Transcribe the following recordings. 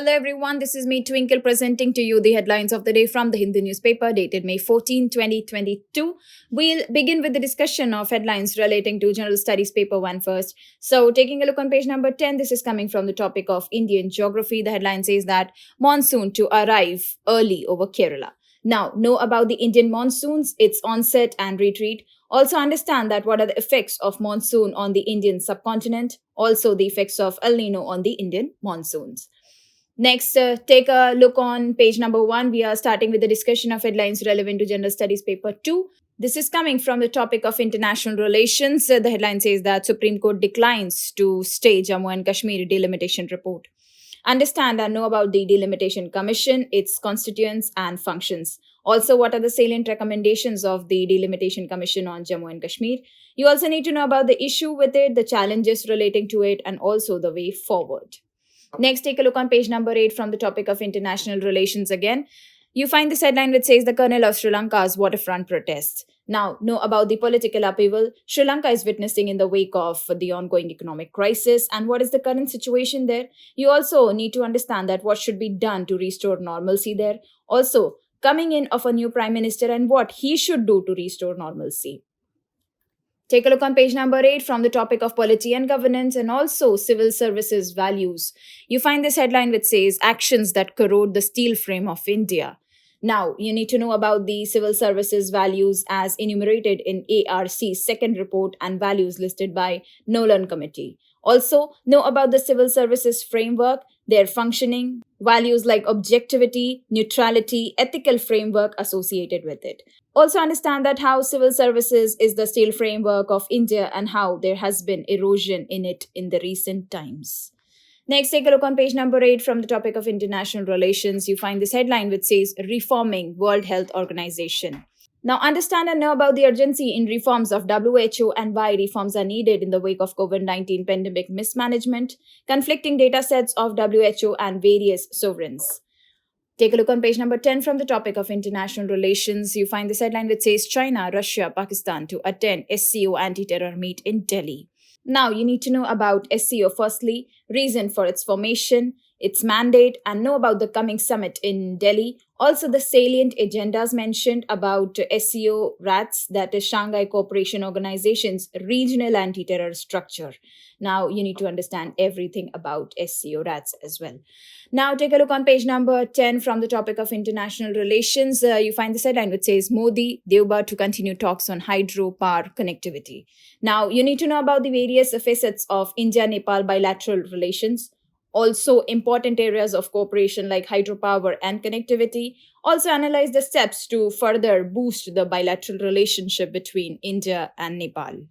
Hello everyone, this is me Twinkle presenting to you the headlines of the day from the Hindu newspaper dated May 14, 2022. We'll begin with the discussion of headlines relating to General Studies paper 1 first. So taking a look on page number 10, this is coming from the topic of Indian geography. The headline says that monsoon to arrive early over Kerala. Now, know about the Indian monsoons, its onset and retreat. Also understand that what are the effects of monsoon on the Indian subcontinent, also the effects of El Nino on the Indian monsoons. Next, take a look on page number 1. We are starting with the discussion of headlines relevant to General Studies paper 2. This is coming from the topic of international relations. The headline says that Supreme Court declines to stay Jammu and Kashmir delimitation report. Understand and know about the Delimitation Commission, its constituents and functions. Also, what are the salient recommendations of the Delimitation Commission on Jammu and Kashmir? You also need to know about the issue with it, the challenges relating to it, and also the way forward. Next, take a look on page number 8 from the topic of international relations again. You find this headline which says the kernel of Sri Lanka's waterfront protests. Now, know about the political upheaval Sri Lanka is witnessing in the wake of the ongoing economic crisis and what is the current situation there. You also need to understand that what should be done to restore normalcy there. Also, coming in of a new prime minister and what he should do to restore normalcy. Take a look on page number 8 from the topic of polity and governance and also civil services values. You find this headline which says actions that corrode the steel frame of India. Now, you need to know about the civil services values as enumerated in ARC's second report and values listed by Nolan Committee. Also, know about the civil services framework, their functioning, values like objectivity, neutrality, ethical framework associated with it. Also understand that how civil services is the steel framework of India and how there has been erosion in it in the recent times. Next, take a look on page number 8 from the topic of international relations. You find this headline which says Reforming World Health Organization. Now, understand and know about the urgency in reforms of WHO and why reforms are needed in the wake of COVID-19 pandemic mismanagement, conflicting data sets of WHO and various sovereigns. Take a look on page number 10 from the topic of international relations. You find this headline which says China, Russia, Pakistan to attend SCO anti-terror meet in Delhi. Now, you need to know about SCO firstly, reason for its formation, its mandate, and know about the coming summit in Delhi. Also, the salient agendas mentioned about SCO RATS, that is Shanghai Cooperation Organization's regional anti-terror structure. Now, you need to understand everything about SCO RATS as well. Now, take a look on page number 10 from the topic of international relations. You find this headline which says Modi, Deuba to continue talks on hydropower connectivity. Now, you need to know about the various facets of India-Nepal bilateral relations. Also, important areas of cooperation like hydropower and connectivity. Also, analyze the steps to further boost the bilateral relationship between India and Nepal.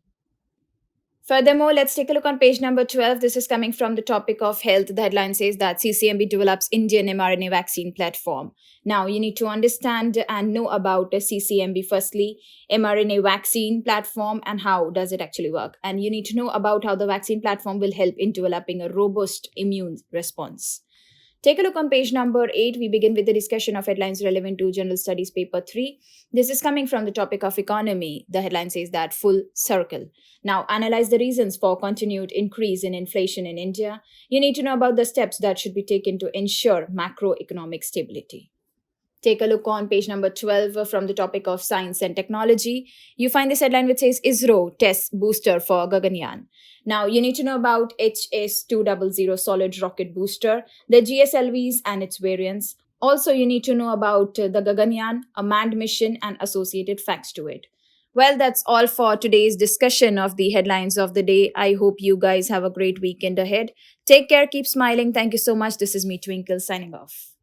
Furthermore, let's take a look on page number 12. This is coming from the topic of health. The headline says that CCMB develops Indian mRNA vaccine platform. Now, you need to understand and know about CCMB firstly, mRNA vaccine platform and how does it actually work. And you need to know about how the vaccine platform will help in developing a robust immune response. Take a look on page number 8. We begin with the discussion of headlines relevant to General Studies paper 3. This is coming from the topic of economy. The headline says that full circle. Now, analyze the reasons for continued increase in inflation in India. You need to know about the steps that should be taken to ensure macroeconomic stability. Take a look on page number 12 from the topic of science and technology. You find this headline which says ISRO tests booster for Gaganyaan. Now, you need to know about HS200 solid rocket booster, the GSLVs and its variants. Also, you need to know about the Gaganyaan, a manned mission and associated facts to it. Well, that's all for today's discussion of the headlines of the day. I hope you guys have a great weekend ahead. Take care, keep smiling. Thank you so much. This is me, Twinkle, signing off.